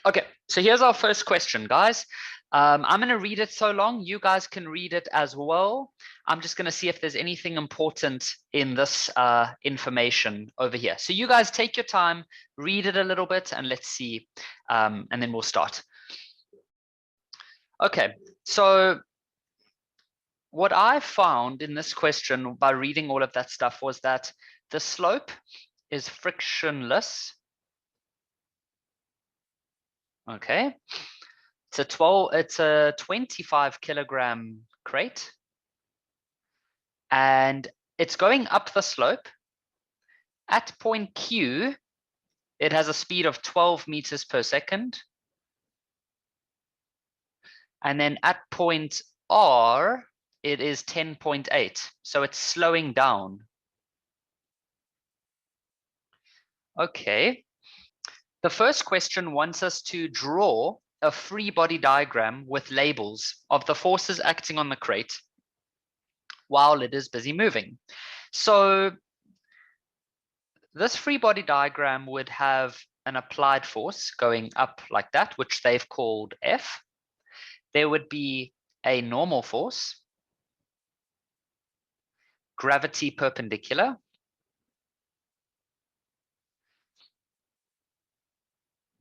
Okay, so here's our first question, guys. I'm going to read it so long. You guys can read it as well. I'm just going to see if there's anything important in this information over here. So you guys take your time, read it a little bit, and let's see, and then we'll start. Okay, so what I found in this question by reading all of that stuff was that the slope is frictionless. Okay. It's a 25 kilogram crate, and it's going up the slope. At point Q, it has a speed of 12 meters per second. And then at point R, it is 10.8. So it's slowing down. Okay. The first question wants us to draw a free body diagram with labels of the forces acting on the crate while it is busy moving. So this free body diagram would have an applied force going up like that, which they've called F. There would be a normal force, gravity perpendicular,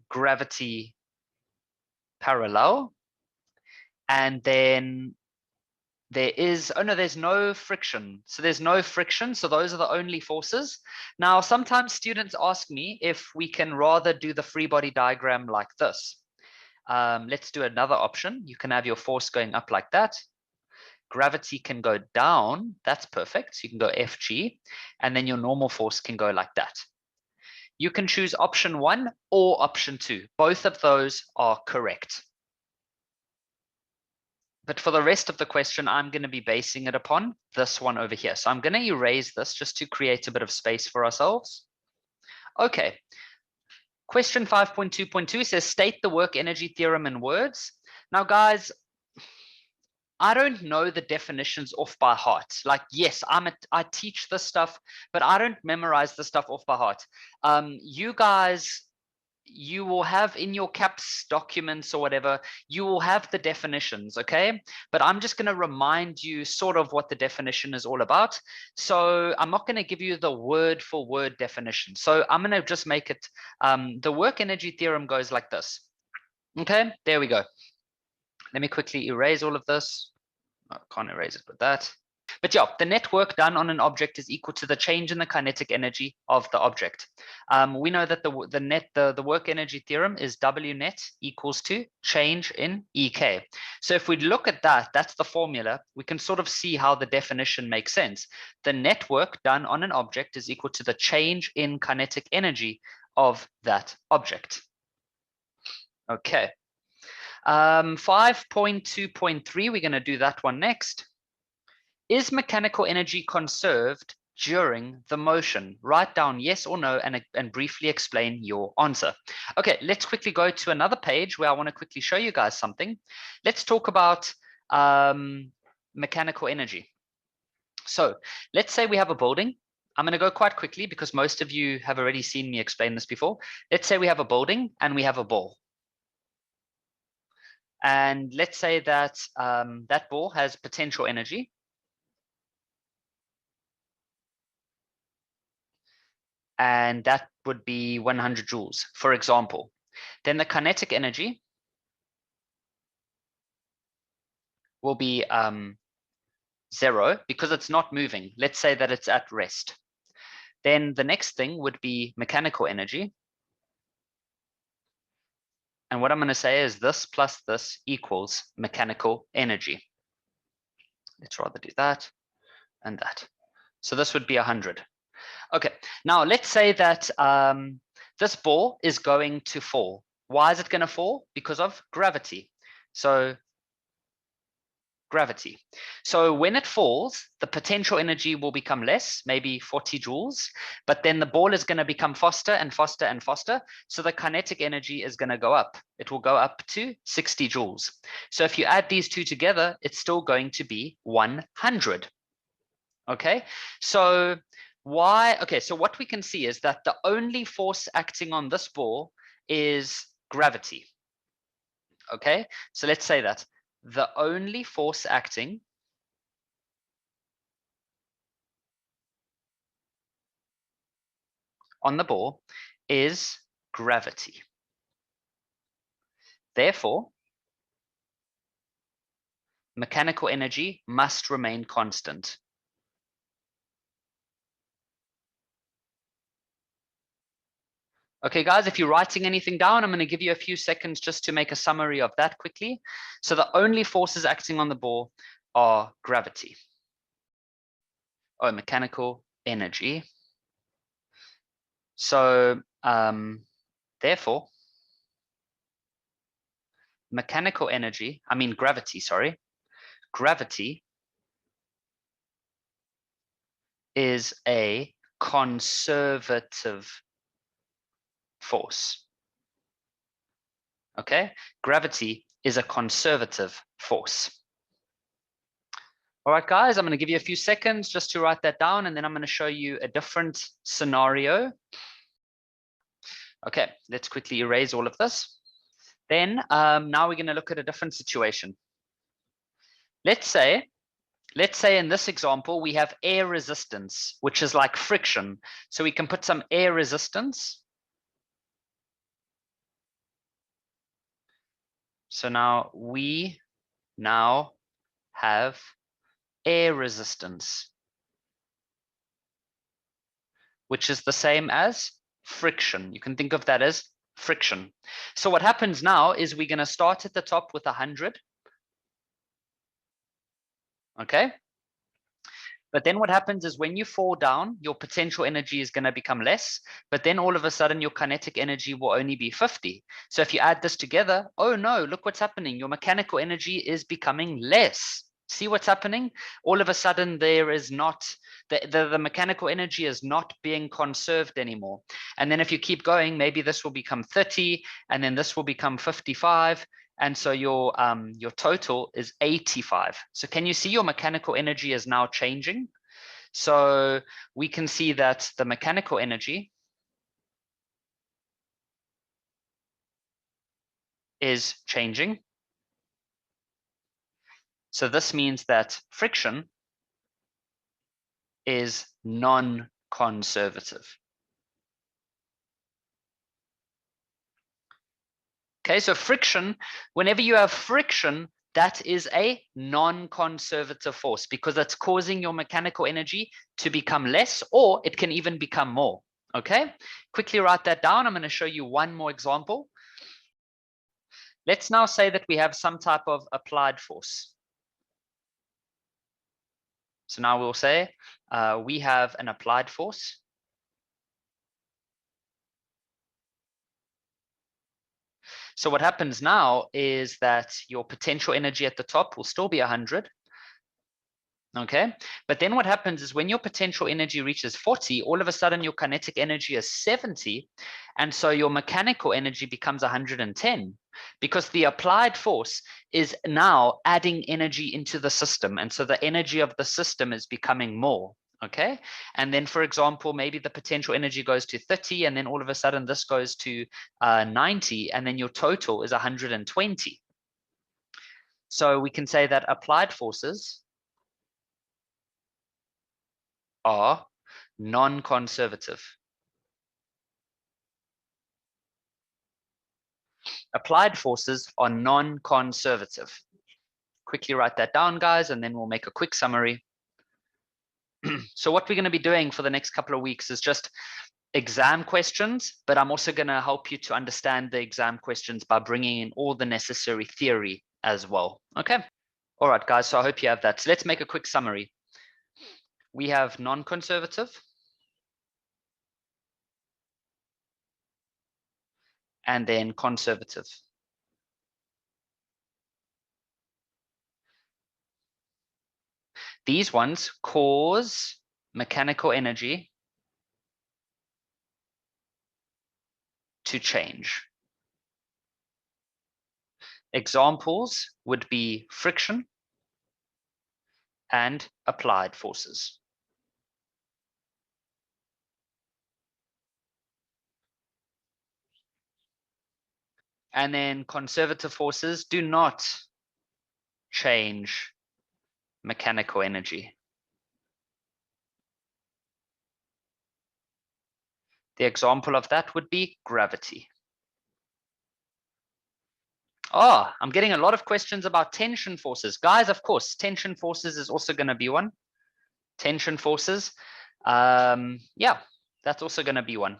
gravity parallel, and then there's no friction. So there's no friction. So those are the only forces. Now, sometimes students ask me if we can rather do the free body diagram like this. Let's do another option. You can have your force going up like that. Gravity can go down. That's perfect. So you can go Fg, and then your normal force can go like that. You can choose option 1 or option 2. Both of those are correct. But for the rest of the question, I'm going to be basing it upon this one over here. So I'm going to erase this just to create a bit of space for ourselves. Okay. Question 5.2.2 says, state the work energy theorem in words. Now, guys, I don't know the definitions off by heart. Like, yes, I teach this stuff, but I don't memorize the stuff off by heart. You guys, you will have in your CAPS documents or whatever, you will have the definitions, okay? But I'm just going to remind you sort of what the definition is all about. So I'm not going to give you the word for word definition. So I'm going to just make it, the work energy theorem goes like this. Okay, there we go. Let me quickly erase all of this. I can't erase it with that. But yeah, the net work done on an object is equal to the change in the kinetic energy of the object. We know that the work energy theorem is W net equals to change in EK. So if we look at that, that's the formula. We can sort of see how the definition makes sense. The net work done on an object is equal to the change in kinetic energy of that object. Okay. 5.2.3, we're going to do that one next. Is mechanical energy conserved during the motion? Write down yes or no and briefly explain your answer. Okay, let's quickly go to another page where I want to quickly show you guys something. Let's talk about mechanical energy. So let's say we have a building. I'm going to go quite quickly because most of you have already seen me explain this before. Let's say we have a building and we have a ball. And let's say that that ball has potential energy. And that would be 100 joules, for example. Then the kinetic energy will be 0 because it's not moving. Let's say that it's at rest. Then the next thing would be mechanical energy. And what I'm going to say is this plus this equals mechanical energy. Let's rather do that and that. So this would be 100. Okay, now let's say that this ball is going to fall. Why is it going to fall? Because of gravity. So gravity. So when it falls, the potential energy will become less, maybe 40 joules, but then the ball is going to become faster and faster and faster. So the kinetic energy is going to go up. It will go up to 60 joules. So if you add these two together, it's still going to be 100. Okay, so why? Okay, so what we can see is that the only force acting on this ball is gravity. Okay, so let's say that the only force acting on the ball is gravity. Therefore, mechanical energy must remain constant. Okay, guys, if you're writing anything down, I'm going to give you a few seconds just to make a summary of that quickly. So the only forces acting on the ball are gravity. Oh, mechanical energy. So therefore, gravity, sorry. Gravity is a conservative force. Okay, gravity is a conservative force. All right, guys, I'm going to give you a few seconds just to write that down, and then I'm going to show you a different scenario. Okay, let's quickly erase all of this. Then now we're going to look at a different situation. Let's say in this example, we have air resistance, which is like friction. So we can put some air resistance. So now we have air resistance, which is the same as friction. You can think of that as friction. So what happens now is we're going to start at the top with 100. Okay. But then what happens is when you fall down, your potential energy is going to become less, but then all of a sudden your kinetic energy will only be 50. So if you add this together, oh no, look what's happening. Your mechanical energy is becoming less. See what's happening? All of a sudden there is not, the mechanical energy is not being conserved anymore. And then if you keep going, maybe this will become 30, and then this will become 55. And so your total is 85. So can you see your mechanical energy is now changing? So we can see that the mechanical energy is changing. So this means that friction is non-conservative. Okay, so friction, whenever you have friction, that is a non-conservative force because it's causing your mechanical energy to become less, or it can even become more. Okay, quickly write that down. I'm going to show you one more example. Let's now say that we have some type of applied force. So now we'll say we have an applied force. So what happens now is that your potential energy at the top will still be 100. Okay, but then what happens is when your potential energy reaches 40, all of a sudden your kinetic energy is 70, and so your mechanical energy becomes 110 because the applied force is now adding energy into the system, and so the energy of the system is becoming more. Okay, and then for example, maybe the potential energy goes to 30, and then all of a sudden this goes to 90, and then your total is 120. So we can say that applied forces are non-conservative. Applied forces are non-conservative. Quickly write that down, guys, and then we'll make a quick summary. So what we're going to be doing for the next couple of weeks is just exam questions, but I'm also going to help you to understand the exam questions by bringing in all the necessary theory as well. Okay. All right, guys. So I hope you have that. So let's make a quick summary. We have non-conservative and then conservative. These ones cause mechanical energy to change. Examples would be friction and applied forces. And then conservative forces do not change mechanical energy. The example of that would be gravity. Oh, I'm getting a lot of questions about tension forces. Guys, of course, tension forces is also going to be one. Tension forces. Yeah, that's also going to be one.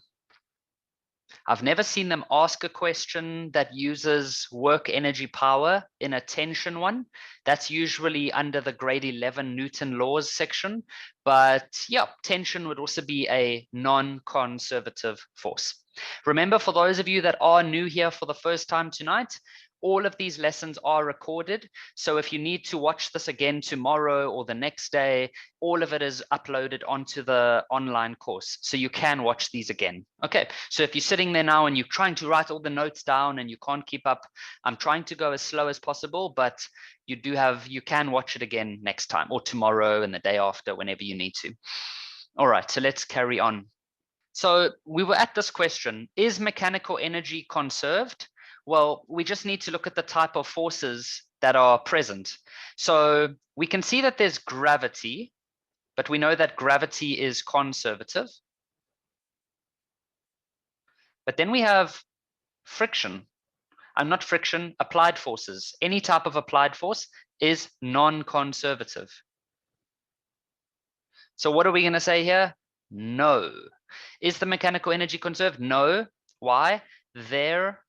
I've never seen them ask a question that uses work energy power in a tension one. That's usually under the grade 11 Newton laws section. But yeah, tension would also be a non-conservative force. Remember, for those of you that are new here for the first time tonight, all of these lessons are recorded. So if you need to watch this again tomorrow or the next day, all of it is uploaded onto the online course. So you can watch these again. Okay, so if you're sitting there now and you're trying to write all the notes down and you can't keep up, I'm trying to go as slow as possible, but you can watch it again next time or tomorrow and the day after, whenever you need to. All right, so let's carry on. So we were at this question, is mechanical energy conserved? Well, we just need to look at the type of forces that are present. So we can see that there's gravity, but we know that gravity is conservative. But then we have friction. Not friction, applied forces. Any type of applied force is non-conservative. So what are we going to say here? No. Is the mechanical energy conserved? No. Why? There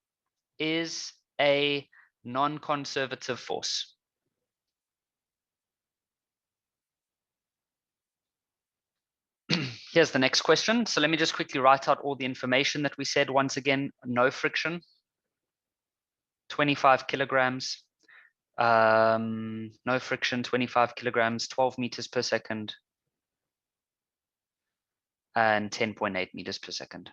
is a non-conservative force. Here's the next question. So let me just quickly write out all the information that we said. Once again, no friction, 25 kilograms. No friction, 25 kilograms, 12 meters per second, and 10.8 meters per second.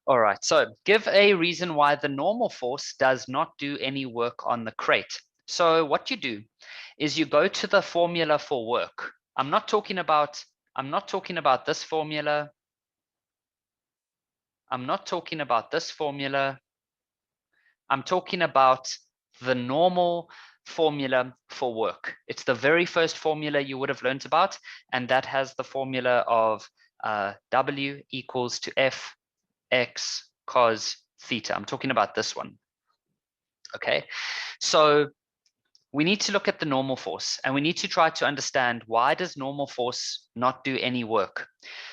All right, so give a reason why the normal force does not do any work on the crate. So what you do is you go to the formula for work. I'm not talking about this formula. I'm not talking about this formula. I'm talking about the normal formula for work. It's the very first formula you would have learned about, and that has the formula of W equals to F X cos theta. I'm talking about this one. Okay, so we need to look at the normal force, and we need to try to understand, why does normal force not do any work?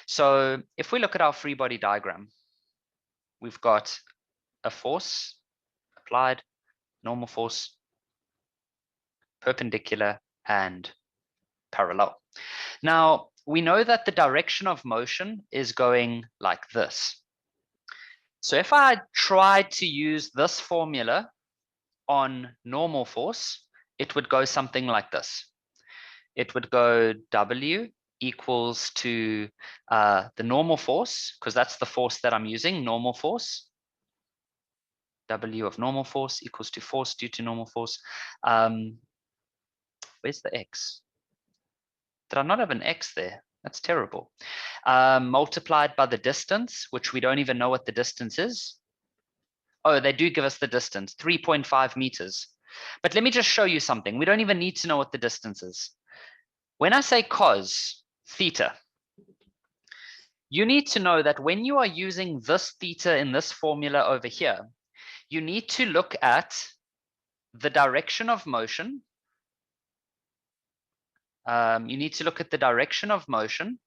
So if we look at our free body diagram, we've got a force applied, normal force, perpendicular, and parallel. Now, we know that the direction of motion is going like this. So if I tried to use this formula on normal force, it would go something like this. It would go W equals to the normal force, because that's the force that I'm using, normal force. W of normal force equals to force due to normal force. Where's the X? Did I not have an X there? That's terrible. Multiplied by the distance, which we don't even know what the distance is. Oh, they do give us the distance, 3.5 meters. But let me just show you something. We don't even need to know what the distance is. When I say cos theta, you need to know that when you are using this theta in this formula over here, you need to look at the direction of motion. You need to look at the direction of motion,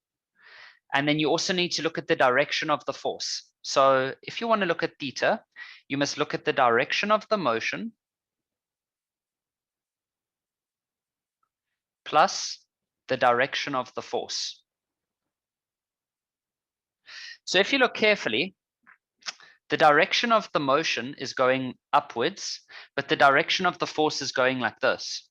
and then you also need to look at the direction of the force. So if you want to look at theta, you must look at the direction of the motion plus the direction of the force. So if you look carefully, the direction of the motion is going upwards, but the direction of the force is going like this.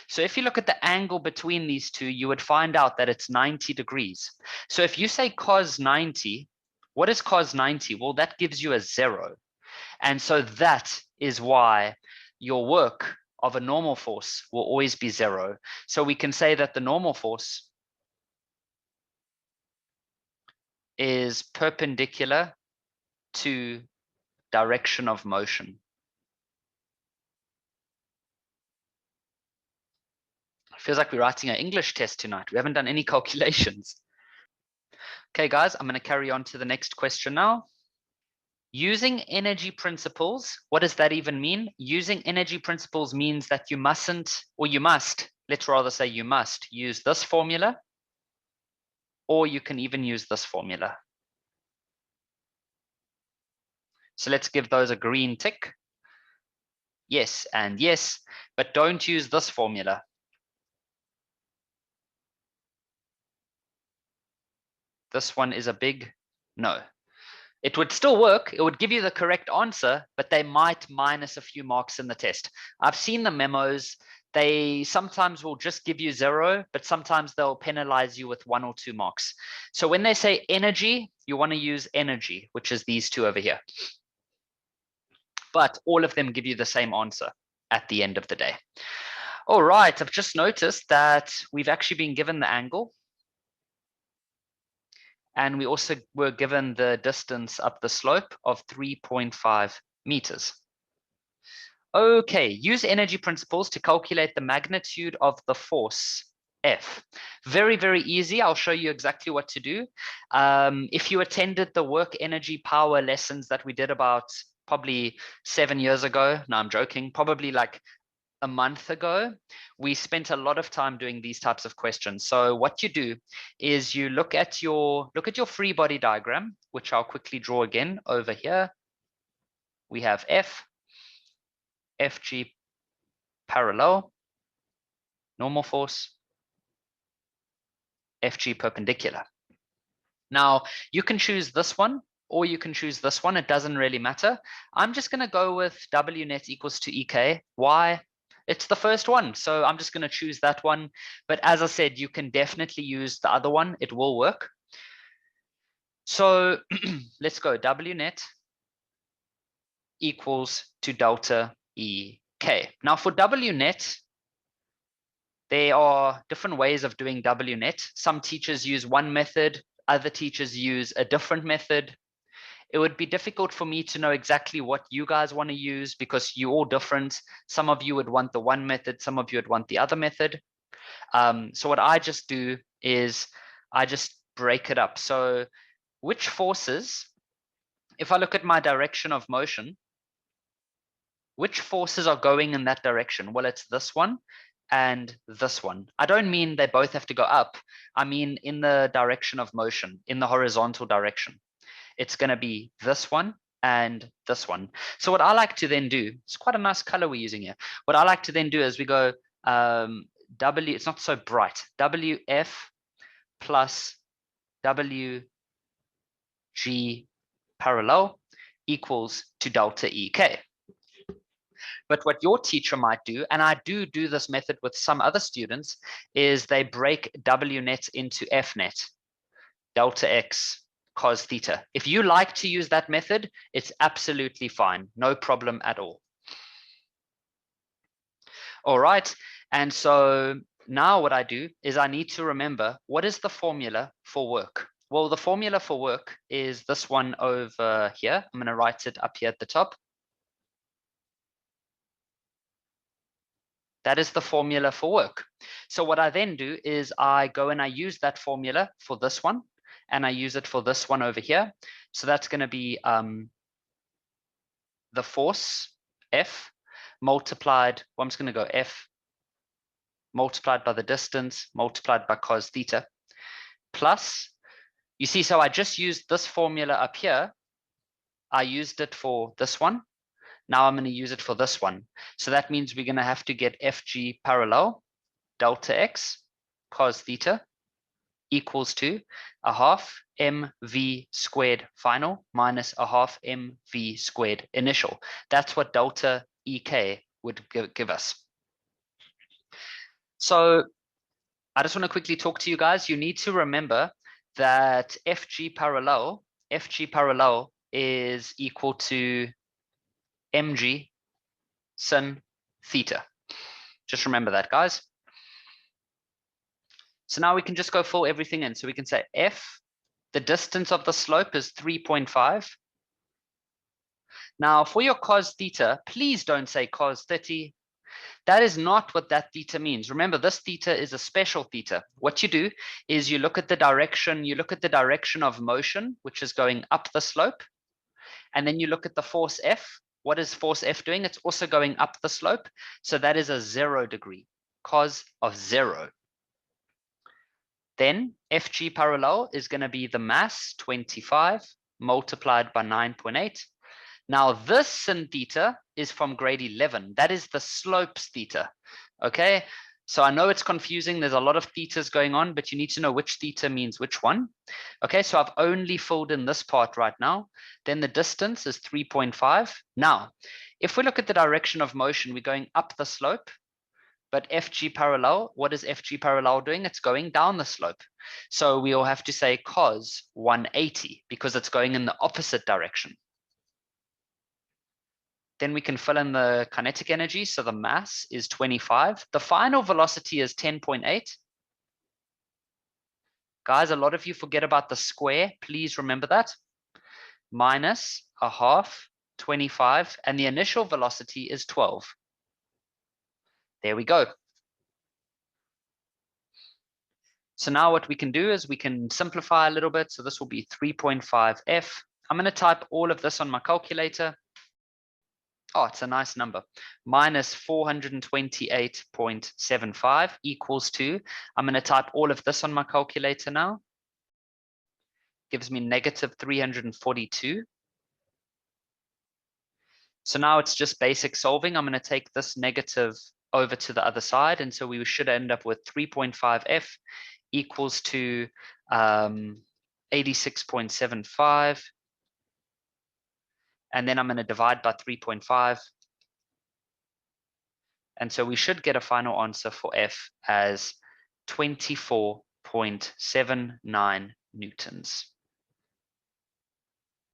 So if you look at the angle between these two, you would find out that it's 90 degrees. So if you say cos 90, what is cos 90? Well, that gives you a 0. And so that is why your work of a normal force will always be 0. So we can say that the normal force is perpendicular to direction of motion. Feels like we're writing an English test tonight. We haven't done any calculations. Okay, guys, I'm going to carry on to the next question now. Using energy principles, what does that even mean? Using energy principles means that you mustn't, or you must, let's rather say you must use this formula, or you can even use this formula. So let's give those a green tick. Yes and yes, but don't use this formula. This one is a big no. It would still work. It would give you the correct answer, but they might minus a few marks in the test. I've seen the memos. They sometimes will just give you 0, but sometimes they'll penalize you with 1 or 2 marks. So when they say energy, you want to use energy, which is these two over here. But all of them give you the same answer at the end of the day. All right, I've just noticed that we've actually been given the angle. And we also were given the distance up the slope of 3.5 meters. Okay, use energy principles to calculate the magnitude of the force F. Very, very easy. I'll show you exactly what to do. If you attended the work, energy, power lessons that we did about probably 7 years ago, no, I'm joking, probably like a month ago, we spent a lot of time doing these types of questions. So what you do is you look at your free body diagram, which I'll quickly draw again over here. We have FG parallel, normal force, FG perpendicular. Now you can choose this one or you can choose this one. It doesn't really matter. I'm just going to go with W net equals to EK. Why? It's the first one, so I'm just going to choose that one. But as I said, you can definitely use the other one. It will work. So let's go. W net equals to delta EK. Now for W net, there are different ways of doing W net. Some teachers use one method. Other teachers use a different method. It would be difficult for me to know exactly what you guys want to use because you're all different. Some of you would want the one method, some of you would want the other method. So what I just do is I just break it up. So which forces, if I look at my direction of motion, which forces are going in that direction? Well, it's this one and this one. I don't mean they both have to go up. I mean in the direction of motion, in the horizontal direction. It's going to be this one and this one. So what I like to then do, it's quite a nice color we're using here. What I like to then do is we go W, it's not so bright, WF plus WG parallel equals to delta EK. But what your teacher might do, and I do this method with some other students, is they break W net into F net, delta X cos theta. If you like to use that method, it's absolutely fine. No problem at all. All right. And so now what I do is I need to remember, what is the formula for work? Well, the formula for work is this one over here. I'm going to write it up here at the top. That is the formula for work. So what I then do is I go and I use that formula for this one, and I use it for this one over here. So that's going to be the force F multiplied, well, I'm just going to go F multiplied by the distance multiplied by cos theta plus, you see, so I just used this formula up here. I used it for this one. Now I'm going to use it for this one. So that means we're going to have to get FG parallel delta X cos theta equals to a half mv squared final minus a half mv squared initial. That's what delta EK would give us. So I just want to quickly talk to you guys. You need to remember that FG parallel is equal to mg sin theta. Just remember that, guys. So now we can just go fill everything in. So we can say F, the distance of the slope is 3.5. Now for your cos theta, please don't say cos 30. That is not what that theta means. Remember, this theta is a special theta. What you do is you look at the direction of motion, which is going up the slope, and then you look at the force F. What is force F doing? It's also going up the slope. So that is a 0 degree, cos of 0. Then FG parallel is going to be the mass, 25, multiplied by 9.8. Now this sin theta is from grade 11. That is the slopes theta. Okay, so I know it's confusing. There's a lot of thetas going on, but you need to know which theta means which one. Okay, so I've only filled in this part right now. Then the distance is 3.5. Now, if we look at the direction of motion, we're going up the slope. But FG parallel, what is FG parallel doing? It's going down the slope. So we'll have to say cos 180 because it's going in the opposite direction. Then we can fill in the kinetic energy. So the mass is 25. The final velocity is 10.8. Guys, a lot of you forget about the square. Please remember that. Minus a half, 25. And the initial velocity is 12. There we go. So now what we can do is we can simplify a little bit. So this will be 3.5 F. I'm going to type all of this on my calculator. Oh, it's a nice number. Minus 428.75 equals to, I'm going to type all of this on my calculator now. Gives me negative 342. So now it's just basic solving. I'm going to take this negative over to the other side. And so we should end up with 3.5 F equals to 86.75. And then I'm going to divide by 3.5. And so we should get a final answer for F as 24.79 newtons.